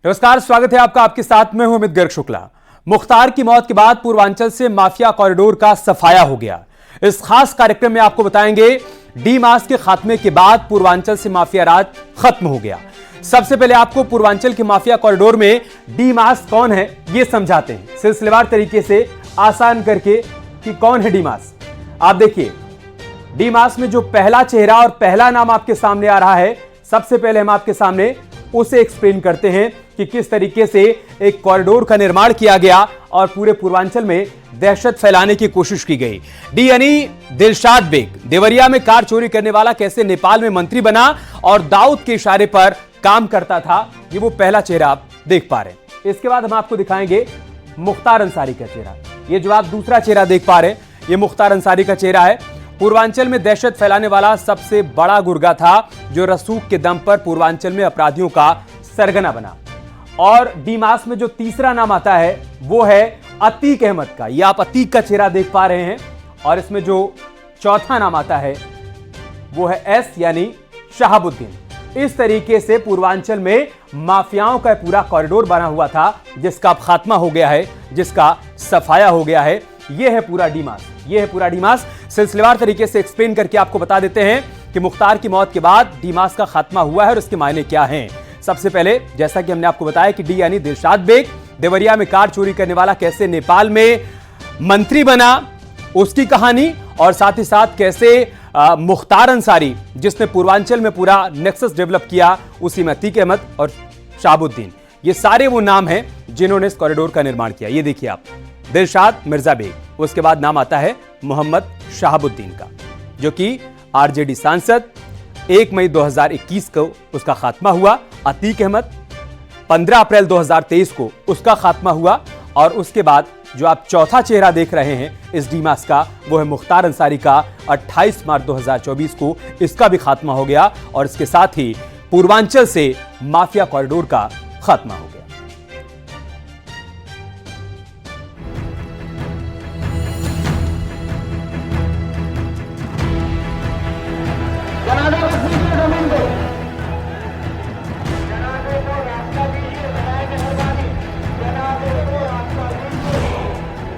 नमस्कार, स्वागत है आपका। आपके साथ में हूं अमित गर्ग शुक्ला। मुख्तार की मौत के बाद पूर्वांचल से माफिया कॉरिडोर का सफाया हो गया। इस खास कार्यक्रम में आपको बताएंगे डी मास के खात्मे के बाद पूर्वांचल से माफिया राज खत्म हो गया। सबसे पहले आपको पूर्वांचल के माफिया कॉरिडोर में डी मास कौन है यह समझाते हैं, सिलसिलेवार तरीके से आसान करके कि कौन है डी मास। आप देखिए, डी मास में जो पहला चेहरा और पहला नाम आपके सामने आ रहा है, सबसे पहले हम आपके सामने उसे एक्सप्लेन करते हैं कि किस तरीके से एक कॉरिडोर का निर्माण किया गया और पूरे पूर्वांचल में दहशत फैलाने की कोशिश की गई। डी यानी दिलशाद बेग, देवरिया में कार चोरी करने वाला कैसे नेपाल में मंत्री बना और दाऊद के इशारे पर काम करता था, ये वो पहला चेहरा आप देख पा रहे हैं। इसके बाद हम आपको दिखाएंगे मुख्तार अंसारी का चेहरा। ये जो आप दूसरा चेहरा देख पा रहे हैं, ये मुख्तार अंसारी का चेहरा है। पूर्वांचल में दहशत फैलाने वाला सबसे बड़ा गुर्गा था, जो रसूख के दम पर पूर्वांचल में अपराधियों का सरगना बना। और डी मास में जो तीसरा नाम आता है वो है अतीक अहमद का। ये आप अतीक का चेहरा देख पा रहे हैं। और इसमें जो चौथा नाम आता है वो है एस यानी शहाबुद्दीन। इस तरीके से पूर्वांचल में माफियाओं का पूरा कॉरिडोर बना हुआ था, जिसका खात्मा हो गया है, जिसका सफाया हो गया है। यह है पूरा डी मास, यह है पूरा डी मास। सिलसिलेवार तरीके से एक्सप्लेन करके आपको बता देते हैं कि मुख्तार की मौत के बाद डी मास का खात्मा हुआ है और इसके मायने क्या हैं। सबसे पहले, जैसा कि हमने आपको बताया कि डी यानी दिलशाद बेग, देवरिया में कार चोरी करने वाला कैसे नेपाल में मंत्री बना, उसकी कहानी, और साथ ही साथ कैसे मुख्तार अंसारी, जिसने पूर्वांचल में पूरा नेक्सस डेवलप किया, उसी में अतीक अहमद और शहाबुद्दीन, ये सारे वो नाम हैं जिन्होंने इस कॉरिडोर का निर्माण किया। ये देखिए आप, दिलशाद मिर्जा बेग, उसके बाद नाम आता है मोहम्मद शहाबुद्दीन का, जो कि आरजेडी सांसद। 1 मई 2021 को उसका खात्मा हुआ। अतीक अहमद 15 अप्रैल 2023 को उसका खात्मा हुआ। और उसके बाद जो आप चौथा चेहरा देख रहे हैं इस डी मास का, वो है मुख्तार अंसारी का। 28 मार्च 2024 को इसका भी खात्मा हो गया और इसके साथ ही पूर्वांचल से माफिया कॉरिडोर का खात्मा हो गया।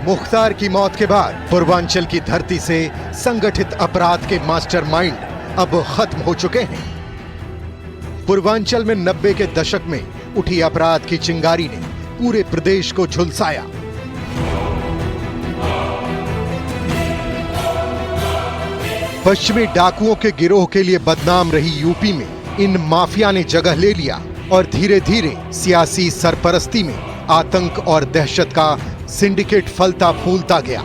मुख्तार की मौत के बाद पूर्वांचल की धरती से संगठित अपराध के मास्टरमाइंड अब खत्म हो चुके हैं। पूर्वांचल में 90 के दशक में उठी अपराध की चिंगारी ने पूरे प्रदेश को झुलसाया। पश्चिमी डाकुओं के गिरोह के लिए बदनाम रही यूपी में इन माफिया ने जगह ले लिया और धीरे धीरे सियासी सरपरस्ती में आतंक और दहशत का सिंडिकेट फलता फूलता गया।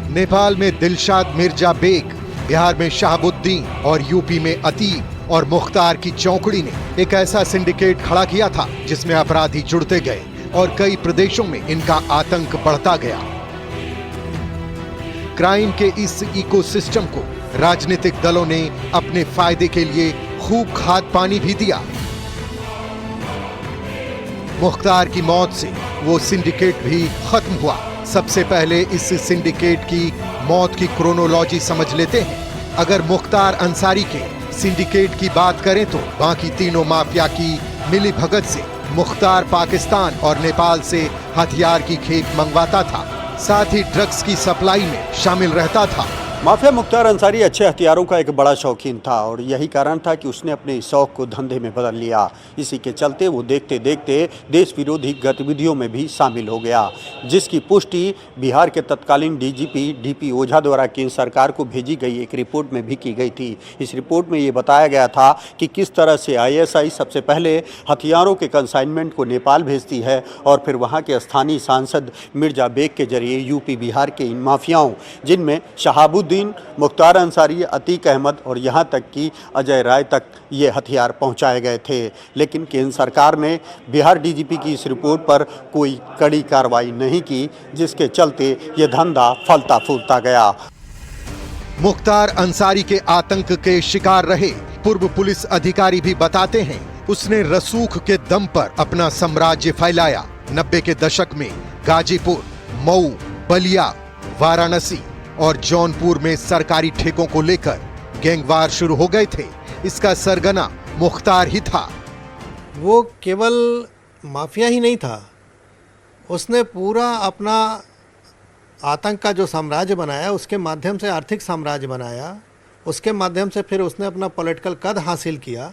नेपाल में दिलशाद मिर्जा बेग, बिहार में शहाबुद्दीन और यूपी में अतीक और मुख्तार की चौकड़ी ने एक ऐसा सिंडिकेट खड़ा किया था जिसमें अपराधी जुड़ते गए और कई प्रदेशों में इनका आतंक बढ़ता गया। क्राइम के इस इकोसिस्टम को राजनीतिक दलों ने अपने फायदे के लिए खूब खाद पानी भी दिया। मुख्तार की मौत से वो सिंडिकेट भी खत्म हुआ। सबसे पहले इस सिंडिकेट की मौत की क्रोनोलॉजी समझ लेते हैं। अगर मुख्तार अंसारी के सिंडिकेट की बात करें तो बाकी तीनों माफिया की मिली भगत से मुख्तार पाकिस्तान और नेपाल से हथियार की खेप मंगवाता था, साथ ही ड्रग्स की सप्लाई में शामिल रहता था। माफिया मुख्तार अंसारी अच्छे हथियारों का एक बड़ा शौकीन था और यही कारण था कि उसने अपने इस शौक को धंधे में बदल लिया। इसी के चलते वो देखते देखते देश विरोधी गतिविधियों में भी शामिल हो गया, जिसकी पुष्टि बिहार के तत्कालीन डीजीपी डीपी ओझा द्वारा केंद्र सरकार को भेजी गई एक रिपोर्ट में भी की गई थी। इस रिपोर्ट में ये बताया गया था कि किस तरह से ISI सबसे पहले हथियारों के कंसाइनमेंट को नेपाल भेजती है और फिर वहाँ के स्थानीय सांसद मिर्जा बेग के जरिए यूपी बिहार के इन माफियाओं, जिनमें शहाबुद्दीन, मुख्तार अंसारी, अतीक अहमद और यहाँ तक कि अजय राय तक ये हथियार पहुँचाए गए थे। लेकिन केंद्र सरकार ने बिहार डीजीपी की इस रिपोर्ट पर कोई कड़ी कार्रवाई नहीं की, जिसके चलते ये धंधा फलता फूलता गया। मुख्तार अंसारी के आतंक के शिकार रहे पूर्व पुलिस अधिकारी भी बताते हैं, उसने रसूख के दम पर अपना साम्राज्य फैलाया। 90 के दशक में गाजीपुर, मऊ, बलिया, वाराणसी और जौनपुर में सरकारी ठेकों को लेकर गैंगवार शुरू हो गए थे। इसका सरगना मुख्तार ही था। वो केवल माफिया ही नहीं था, उसने पूरा अपना आतंक का जो साम्राज्य बनाया, उसके माध्यम से आर्थिक साम्राज्य बनाया, उसके माध्यम से फिर उसने अपना पॉलिटिकल कद हासिल किया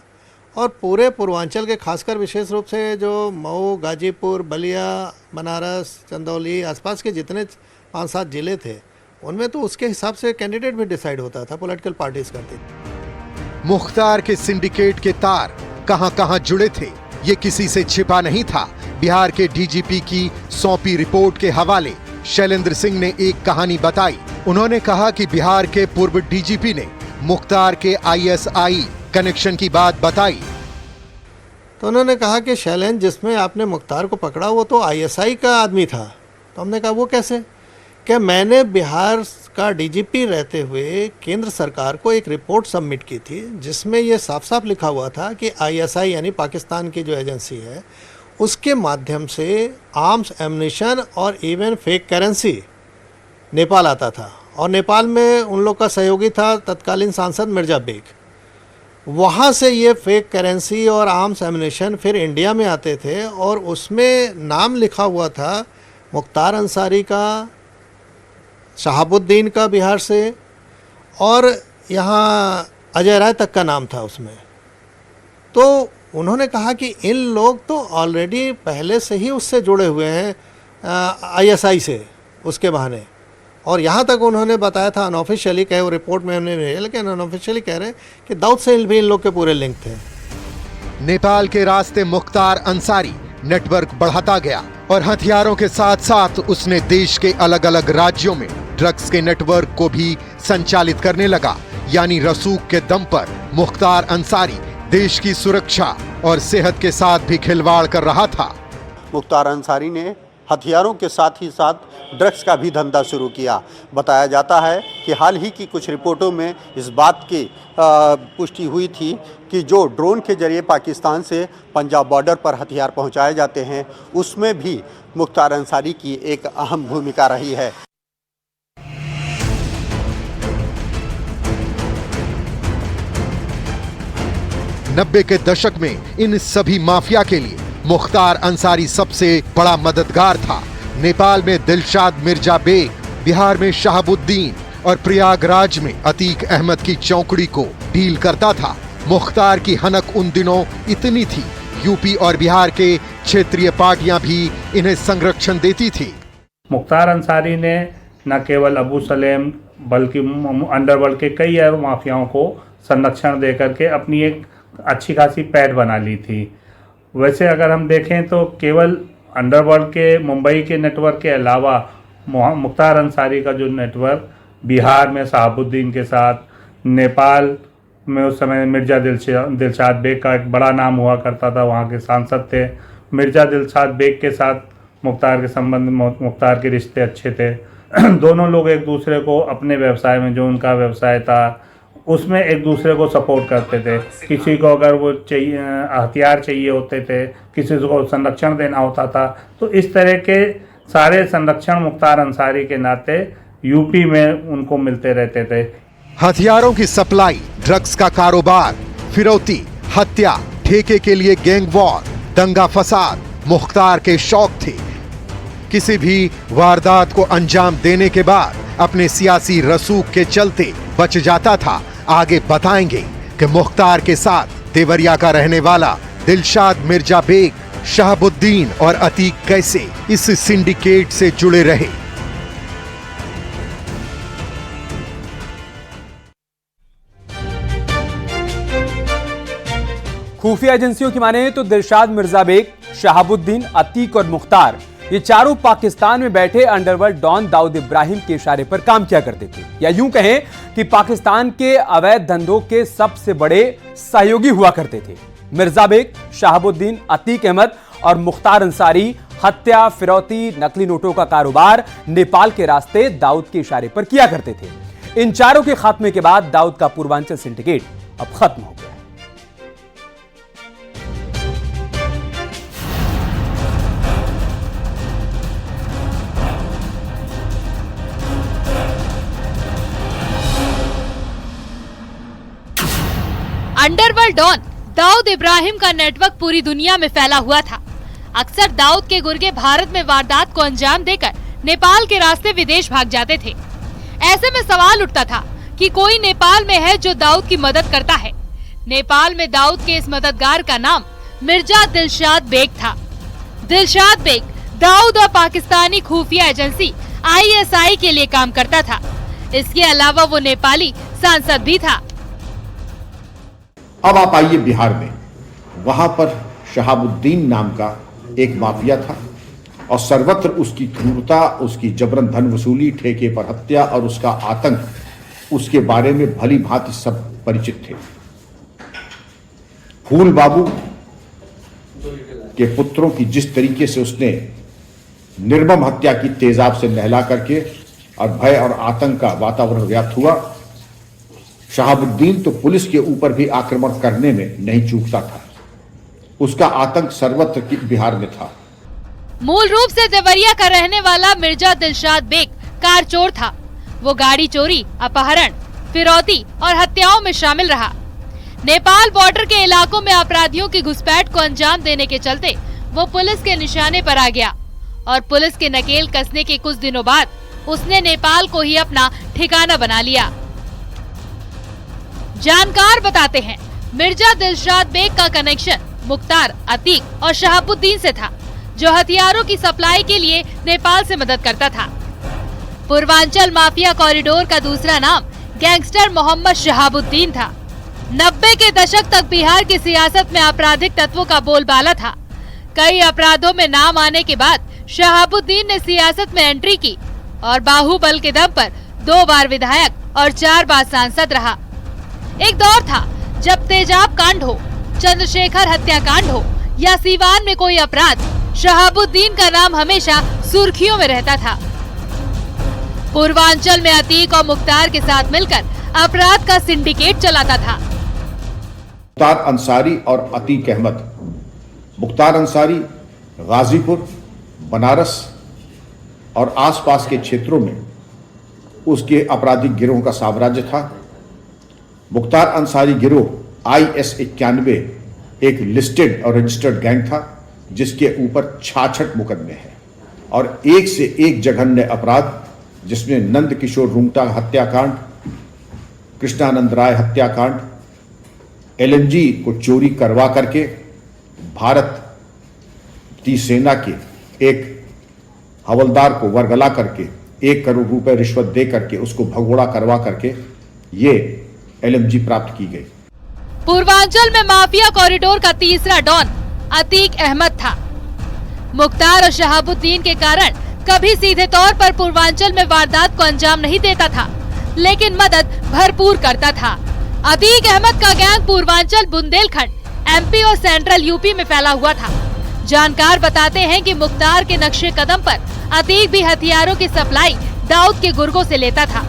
और पूरे पूर्वांचल के, खासकर विशेष रूप से जो मऊ, गाजीपुर, बलिया, बनारस, चंदौली, आसपास के जितने 5-7 जिले थे, उनमें तो उसके हिसाब से कैंडिडेट भी डिसाइड होता था, पॉलिटिकल पार्टीज करती थी। मुख्तार के सिंडिकेट के तार कहां-कहां जुड़े थे, ये किसी से छिपा नहीं था। बिहार के डीजीपी की सौंपी रिपोर्ट के हवाले शैलेंद्र सिंह ने एक कहानी बताई। उन्होंने कहा कि बिहार के पूर्व डीजीपी ने मुख्तार के आईएसआई कनेक्शन की बात बताई। तो उन्होंने कहा कि शैलेंद्र, जिसमें आपने मुख्तार को पकड़ा वो तो आईएसआई का आदमी था। तो हमने कहा वो कैसे? क्या मैंने बिहार का डीजीपी रहते हुए केंद्र सरकार को एक रिपोर्ट सबमिट की थी जिसमें ये साफ साफ लिखा हुआ था कि आईएसआई यानी पाकिस्तान की जो एजेंसी है, उसके माध्यम से आर्म्स, एम्यूनिशन और इवन फेक करेंसी नेपाल आता था और नेपाल में उन लोग का सहयोगी था तत्कालीन सांसद मिर्जा बेग। वहाँ से ये फेक करेंसी और आर्म्स, एम्यूनिशन फिर इंडिया में आते थे और उसमें नाम लिखा हुआ था मुख्तार अंसारी का, शहाबुद्दीन का बिहार से, और यहाँ अजय राय तक का नाम था उसमें। तो उन्होंने कहा कि इन लोग तो ऑलरेडी पहले से ही उससे जुड़े हुए हैं आईएसआई से, उसके बहाने। और यहाँ तक उन्होंने बताया था अनऑफिशियली, कहे वो रिपोर्ट में हमने भेजा, लेकिन अनऑफिशियली कह रहे हैं कि दाऊद से भी इन लोग के पूरे लिंक थे। नेपाल के रास्ते मुख्तार अंसारी नेटवर्क बढ़ाता गया और हथियारों के साथ साथ उसने देश के अलग अलग राज्यों में ड्रग्स के नेटवर्क को भी संचालित करने लगा। यानी रसूख के दम पर मुख्तार अंसारी देश की सुरक्षा और सेहत के साथ भी खिलवाड़ कर रहा था। मुख्तार अंसारी ने हथियारों के साथ ही साथ ड्रग्स का भी धंधा शुरू किया। बताया जाता है कि हाल ही की कुछ रिपोर्टों में इस बात की पुष्टि हुई थी कि जो ड्रोन के जरिए पाकिस्तान से पंजाब बॉर्डर पर हथियार पहुंचाए जाते हैं, उसमें भी मुख्तार अंसारी की एक अहम भूमिका रही है। नब्बे के दशक में इन सभी माफिया के लिए मुख्तार अंसारी सबसे बड़ा मददगार था। नेपाल में दिलशाद मिर्जा बेग, बिहार में शहाबुद्दीन और प्रयागराज में अतीक अहमद की चौकड़ी को डील करता था। मुख्तार की हनक उन दिनों इतनी थी, यूपी और बिहार के क्षेत्रीय पार्टियां भी इन्हें संरक्षण देती थी। मुख्तार अंसारी ने न केवल अबू सलेम बल्कि अंडरवर्ल्ड के कई और माफियाओं को संरक्षण देकर के अपनी एक अच्छी खासी पैठ बना ली थी। वैसे अगर हम देखें तो केवल अंडरवर्ल्ड के मुंबई के नेटवर्क के अलावा मुख्तार अंसारी का जो नेटवर्क बिहार में शहाबुद्दीन के साथ, नेपाल में उस समय मिर्जा दिलशाद बेग का एक बड़ा नाम हुआ करता था, वहाँ के सांसद थे। मिर्जा दिलशाद बेग के साथ मुख्तार के संबंध, मुख्तार के रिश्ते अच्छे थे। दोनों लोग एक दूसरे को अपने व्यवसाय में, जो उनका व्यवसाय था उसमें एक दूसरे को सपोर्ट करते थे। किसी को अगर वो चाहिए हथियार चाहिए होते थे, किसी को संरक्षण देना होता था, तो इस तरह के सारे संरक्षण मुख्तार अंसारी के नाते यूपी में उनको मिलते रहते थे। हथियारों की सप्लाई, ड्रग्स का कारोबार, फिरौती, हत्या, ठेके के लिए गैंग वॉर, दंगा फसाद मुख्तार के शौक थे। किसी भी वारदात को अंजाम देने के बाद अपने सियासी रसूख के चलते बच जाता था। आगे बताएंगे कि मुख्तार के साथ देवरिया का रहने वाला दिलशाद मिर्जा बेग, शहाबुद्दीन और अतीक कैसे इस सिंडिकेट से जुड़े रहे। खुफिया एजेंसियों की माने तो दिलशाद मिर्जा बेग, शहाबुद्दीन, अतीक और मुख्तार, ये चारों पाकिस्तान में बैठे अंडरवर्ल्ड डॉन दाऊद इब्राहिम के इशारे पर काम किया करते थे, या यूं कहें कि पाकिस्तान के अवैध धंधों के सबसे बड़े सहयोगी हुआ करते थे। मिर्जा बेग, शहाबुद्दीन, अतीक अहमद और मुख्तार अंसारी हत्या, फिरौती, नकली नोटों का कारोबार नेपाल के रास्ते दाऊद के इशारे पर किया करते थे। इन चारों के खात्मे के बाद दाऊद का पूर्वांचल सिंडिकेट अब खत्म हो गया। अंडरवर्ल्ड डॉन दाऊद इब्राहिम का नेटवर्क पूरी दुनिया में फैला हुआ था। अक्सर दाऊद के गुर्गे भारत में वारदात को अंजाम देकर नेपाल के रास्ते विदेश भाग जाते थे। ऐसे में सवाल उठता था कि कोई नेपाल में है जो दाऊद की मदद करता है। नेपाल में दाऊद के इस मददगार का नाम मिर्जा दिलशाद बेग था। दिलशाद बेग दाऊद और पाकिस्तानी खुफिया एजेंसी ISI के लिए काम करता था। इसके अलावा वो नेपाली सांसद भी था। अब आप आइए बिहार में, वहां पर शहाबुद्दीन नाम का एक माफिया था और सर्वत्र उसकी क्रूरता, उसकी जबरन धन वसूली, ठेके पर हत्या और उसका आतंक, उसके बारे में भली भांति सब परिचित थे। फूल बाबू के पुत्रों की जिस तरीके से उसने निर्मम हत्या की तेजाब से नहला करके और भय और आतंक का वातावरण व्याप्त हुआ, शहाबुद्दीन तो पुलिस के ऊपर भी आक्रमण करने में नहीं चूकता था। उसका आतंक सर्वत्र बिहार में था। मूल रूप से देवरिया का रहने वाला मिर्जा दिलशाद बेग कार चोर था। वो गाड़ी चोरी, अपहरण, फिरौती और हत्याओं में शामिल रहा। नेपाल बॉर्डर के इलाकों में अपराधियों की घुसपैठ को अंजाम देने के चलते वो पुलिस के निशाने पर आ गया और पुलिस के नकेल कसने के कुछ दिनों बाद उसने नेपाल को ही अपना ठिकाना बना लिया। जानकार बताते हैं, मिर्जा दिलशाद बेग का कनेक्शन मुख्तार, अतीक और शहाबुद्दीन से था, जो हथियारों की सप्लाई के लिए नेपाल से मदद करता था। पूर्वांचल माफिया कॉरिडोर का दूसरा नाम गैंगस्टर मोहम्मद शहाबुद्दीन था। 90 के दशक तक बिहार की सियासत में आपराधिक तत्वों का बोलबाला था। कई अपराधों में नाम आने के बाद शहाबुद्दीन ने सियासत में एंट्री की और बाहुबल के दम पर 2 बार विधायक और 4 बार सांसद रहा। एक दौर था जब तेजाब कांड हो, चंद्रशेखर हत्याकांड हो या सीवान में कोई अपराध, शहाबुद्दीन का नाम हमेशा सुर्खियों में रहता था। पूर्वांचल में अतीक और मुख्तार के साथ मिलकर अपराध का सिंडिकेट चलाता था। मुख्तार अंसारी और अतीक अहमद। मुख्तार अंसारी गाजीपुर, बनारस और आसपास के क्षेत्रों में उसके आपराधिक गिरोह का साम्राज्य था। मुख्तार अंसारी गिरोह IS-91 एक लिस्टेड और रजिस्टर्ड गैंग था जिसके ऊपर 66 मुकदमे हैं और एक से एक जघन्य अपराध, जिसमें नंद किशोर रुंगटा हत्याकांड, कृष्णानंद राय हत्याकांड, LNG को चोरी करवा करके भारतीय सेना के एक हवलदार को वरगला करके 1 करोड़ रुपए रिश्वत दे करके उसको भगोड़ा करवा करके ये LMG प्राप्त की गई। पूर्वांचल में माफिया कॉरिडोर का तीसरा डॉन अतीक अहमद था। मुख्तार और शहाबुद्दीन के कारण कभी सीधे तौर पर पूर्वांचल में वारदात को अंजाम नहीं देता था, लेकिन मदद भरपूर करता था। अतीक अहमद का गैंग पूर्वांचल, बुंदेलखंड, MP और सेंट्रल UP में फैला हुआ था। जानकार बताते हैं कि मुख्तार के नक्शे कदम पर अतीक भी हथियारों की सप्लाई दाऊद के गुर्गों से लेता था,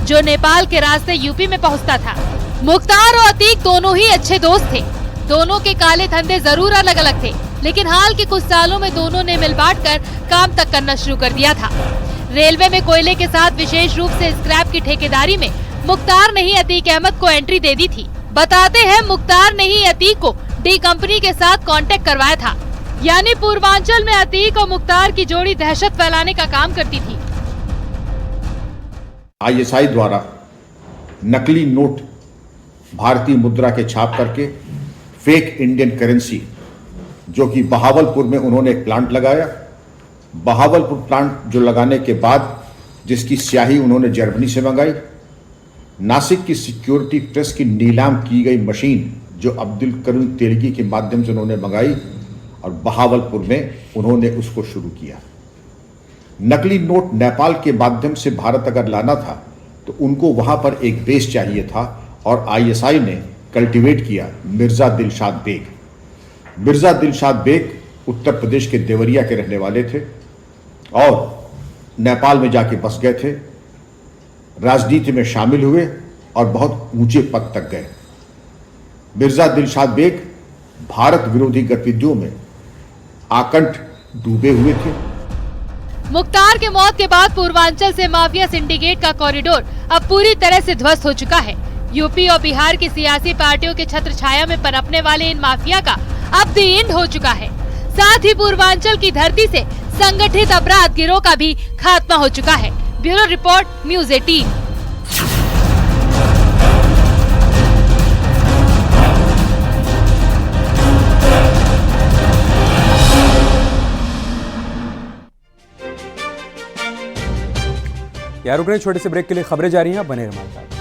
जो नेपाल के रास्ते UP में पहुंचता था। मुख्तार और अतीक दोनों ही अच्छे दोस्त थे। दोनों के काले धंधे जरूर अलग अलग थे, लेकिन हाल के कुछ सालों में दोनों ने मिल बांट कर काम तक करना शुरू कर दिया था। रेलवे में कोयले के साथ विशेष रूप से स्क्रैप की ठेकेदारी में मुख्तार ने ही अतीक अहमद को एंट्री दे दी थी। बताते हैं, मुख्तार ने ही अतीक को डी कंपनी के साथ कांटेक्ट करवाया था। यानी पूर्वांचल में अतीक और मुख्तार की जोड़ी दहशत फैलाने का काम करती थी। ISI द्वारा नकली नोट भारतीय मुद्रा के छाप करके फेक इंडियन करेंसी, जो कि बहावलपुर में उन्होंने एक प्लांट लगाया। बहावलपुर प्लांट जो लगाने के बाद जिसकी स्याही उन्होंने जर्मनी से मंगाई, नासिक की सिक्योरिटी प्रेस की नीलाम की गई मशीन जो अब्दुल करीम तेलगी के माध्यम से उन्होंने मंगाई और बहावलपुर में उन्होंने उसको शुरू किया। नकली नोट नेपाल के माध्यम से भारत अगर लाना था तो उनको वहां पर एक बेस चाहिए था और ISI ने कल्टीवेट किया मिर्जा दिलशाद बेग। मिर्जा दिलशाद बेग उत्तर प्रदेश के देवरिया के रहने वाले थे और नेपाल में जाके बस गए थे, राजनीति में शामिल हुए और बहुत ऊंचे पद तक गए। मिर्जा दिलशाद बेग भारत विरोधी गतिविधियों में आकंठ डूबे हुए थे। मुख्तार के मौत के बाद पूर्वांचल से माफिया सिंडिकेट का कॉरिडोर अब पूरी तरह से ध्वस्त हो चुका है। यूपी और बिहार की सियासी पार्टियों के छत्रछाया में पनपने वाले इन माफिया का अब द एंड हो चुका है। साथ ही पूर्वांचल की धरती से संगठित अपराध गिरोह का भी खात्मा हो चुका है। Bureau report, news 18। यार रुक रहे छोटे से ब्रेक के लिए, खबरें जारी हैं, बने रहिए हमारे साथ।